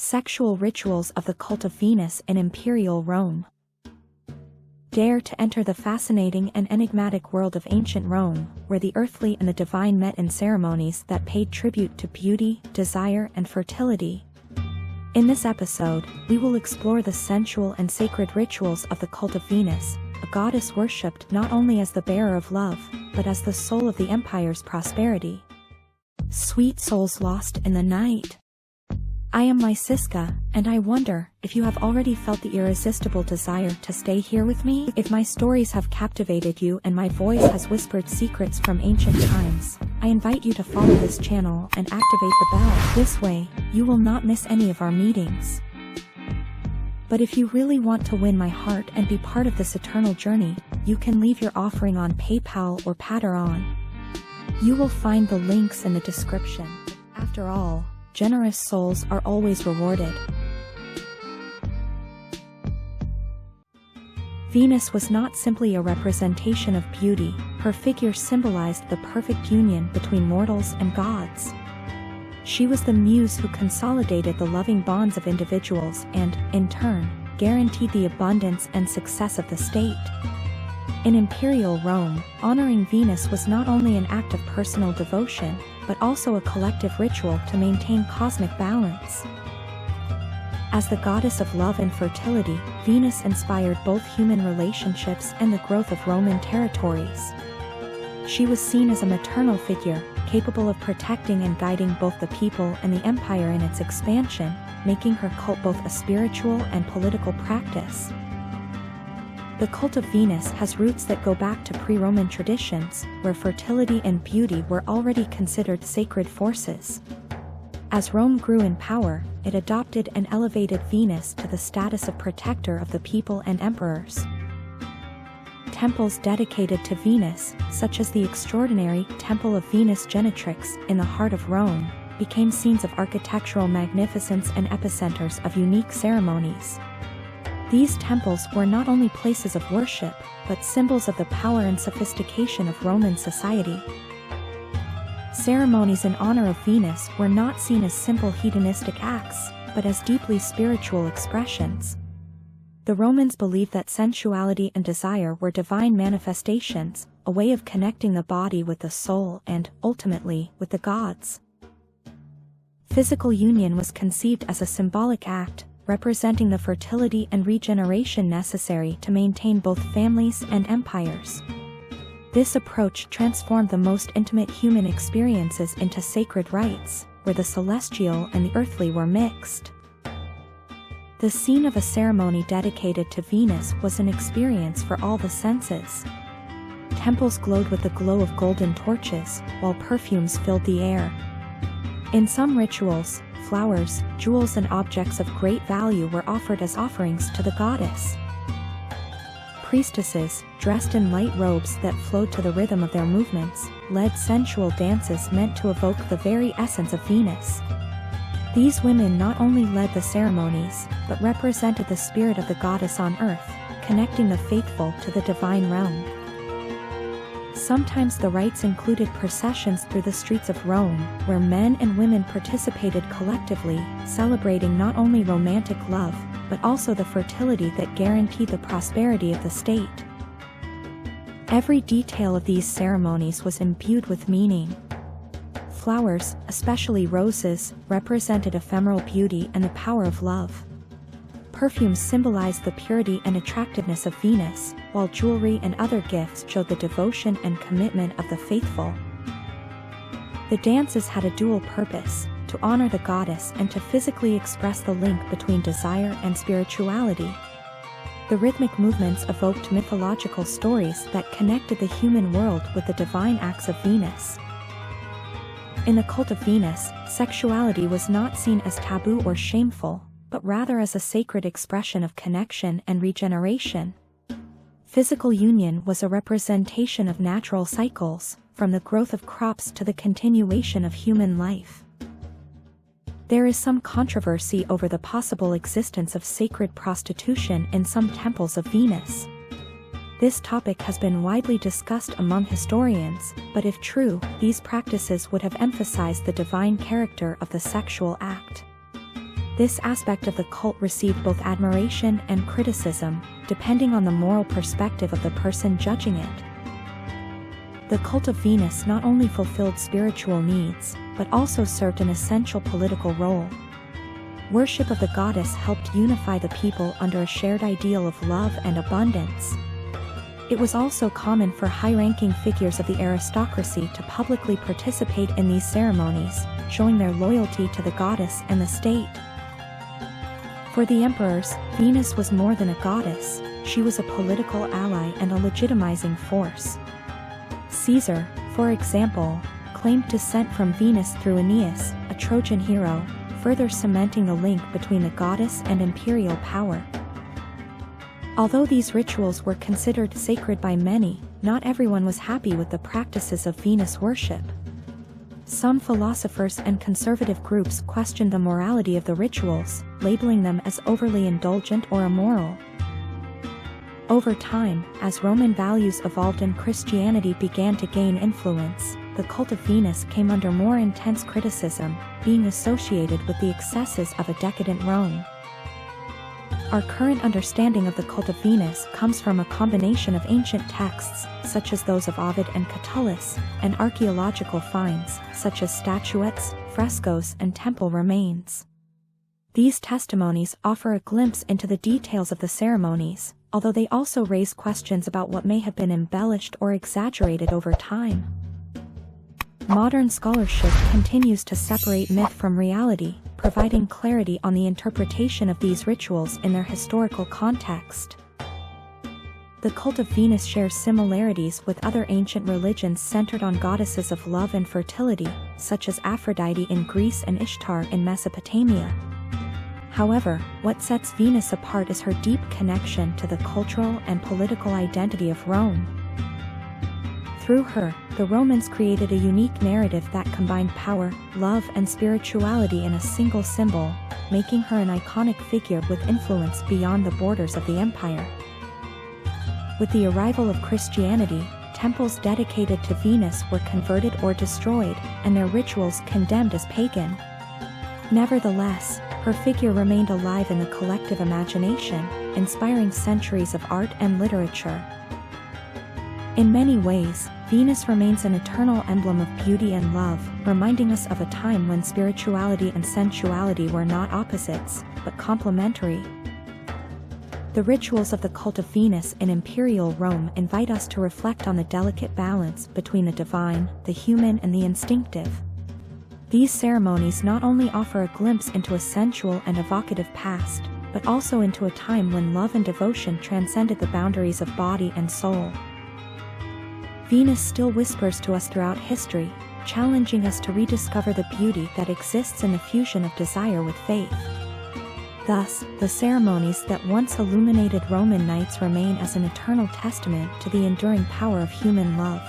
Sexual rituals of the cult of Venus in Imperial Rome. Dare to enter the fascinating and enigmatic world of ancient Rome, where the earthly and the divine met in ceremonies that paid tribute to beauty, desire, and fertility. In this episode, we will explore the sensual and sacred rituals of the cult of Venus, a goddess worshipped not only as the bearer of love, but as the soul of the empire's prosperity. Sweet souls lost in the night. I am Lysiska, and I wonder if you have already felt the irresistible desire to stay here with me. If my stories have captivated you and my voice has whispered secrets from ancient times, I invite you to follow this channel and activate the bell. This way, you will not miss any of our meetings. But if you really want to win my heart and be part of this eternal journey, you can leave your offering on PayPal or Patreon. You will find the links in the description. After all, generous souls are always rewarded. Venus was not simply a representation of beauty, her figure symbolized the perfect union between mortals and gods. She was the muse who consolidated the loving bonds of individuals and, in turn, guaranteed the abundance and success of the state. In Imperial Rome, honoring Venus was not only an act of personal devotion, but also a collective ritual to maintain cosmic balance. As the goddess of love and fertility, Venus inspired both human relationships and the growth of Roman territories. She was seen as a maternal figure, capable of protecting and guiding both the people and the empire in its expansion, making her cult both a spiritual and political practice. The cult of Venus has roots that go back to pre-Roman traditions, where fertility and beauty were already considered sacred forces. As Rome grew in power, it adopted and elevated Venus to the status of protector of the people and emperors. Temples dedicated to Venus, such as the extraordinary Temple of Venus Genetrix in the heart of Rome, became scenes of architectural magnificence and epicenters of unique ceremonies. These temples were not only places of worship, but symbols of the power and sophistication of Roman society. Ceremonies in honor of Venus were not seen as simple hedonistic acts, but as deeply spiritual expressions. The Romans believed that sensuality and desire were divine manifestations, a way of connecting the body with the soul and, ultimately, with the gods. Physical union was conceived as a symbolic act, representing the fertility and regeneration necessary to maintain both families and empires. This approach transformed the most intimate human experiences into sacred rites, where the celestial and the earthly were mixed. The scene of a ceremony dedicated to Venus was an experience for all the senses. Temples glowed with the glow of golden torches, while perfumes filled the air. In some rituals, flowers, jewels and objects of great value were offered as offerings to the goddess. Priestesses, dressed in light robes that flowed to the rhythm of their movements, led sensual dances meant to evoke the very essence of Venus. These women not only led the ceremonies, but represented the spirit of the goddess on earth, connecting the faithful to the divine realm. Sometimes the rites included processions through the streets of Rome, where men and women participated collectively, celebrating not only romantic love, but also the fertility that guaranteed the prosperity of the state. Every detail of these ceremonies was imbued with meaning. Flowers, especially roses, represented ephemeral beauty and the power of love. Perfumes symbolized the purity and attractiveness of Venus, while jewelry and other gifts showed the devotion and commitment of the faithful. The dances had a dual purpose, to honor the goddess and to physically express the link between desire and spirituality. The rhythmic movements evoked mythological stories that connected the human world with the divine acts of Venus. In the cult of Venus, sexuality was not seen as taboo or shameful, but rather as a sacred expression of connection and regeneration. Physical union was a representation of natural cycles, from the growth of crops to the continuation of human life. There is some controversy over the possible existence of sacred prostitution in some temples of Venus. This topic has been widely discussed among historians, but if true, these practices would have emphasized the divine character of the sexual act. This aspect of the cult received both admiration and criticism, depending on the moral perspective of the person judging it. The cult of Venus not only fulfilled spiritual needs, but also served an essential political role. Worship of the goddess helped unify the people under a shared ideal of love and abundance. It was also common for high-ranking figures of the aristocracy to publicly participate in these ceremonies, showing their loyalty to the goddess and the state. For the emperors, Venus was more than a goddess, she was a political ally and a legitimizing force. Caesar, for example, claimed descent from Venus through Aeneas, a Trojan hero, further cementing the link between the goddess and imperial power. Although these rituals were considered sacred by many, not everyone was happy with the practices of Venus worship. Some philosophers and conservative groups questioned the morality of the rituals, labeling them as overly indulgent or immoral. Over time, as Roman values evolved and Christianity began to gain influence, the cult of Venus came under more intense criticism, being associated with the excesses of a decadent Rome. Our current understanding of the cult of Venus comes from a combination of ancient texts, such as those of Ovid and Catullus, and archaeological finds, such as statuettes, frescoes, and temple remains. These testimonies offer a glimpse into the details of the ceremonies, although they also raise questions about what may have been embellished or exaggerated over time. Modern scholarship continues to separate myth from reality, providing clarity on the interpretation of these rituals in their historical context. The cult of Venus shares similarities with other ancient religions centered on goddesses of love and fertility, such as Aphrodite in Greece and Ishtar in Mesopotamia. However, what sets Venus apart is her deep connection to the cultural and political identity of Rome. Through her, the Romans created a unique narrative that combined power, love, and spirituality in a single symbol, making her an iconic figure with influence beyond the borders of the empire. With the arrival of Christianity, temples dedicated to Venus were converted or destroyed, and their rituals condemned as pagan. Nevertheless, her figure remained alive in the collective imagination, inspiring centuries of art and literature. In many ways, Venus remains an eternal emblem of beauty and love, reminding us of a time when spirituality and sensuality were not opposites, but complementary. The rituals of the cult of Venus in imperial Rome invite us to reflect on the delicate balance between the divine, the human, and the instinctive. These ceremonies not only offer a glimpse into a sensual and evocative past, but also into a time when love and devotion transcended the boundaries of body and soul. Venus still whispers to us throughout history, challenging us to rediscover the beauty that exists in the fusion of desire with faith. Thus, the ceremonies that once illuminated Roman nights remain as an eternal testament to the enduring power of human love.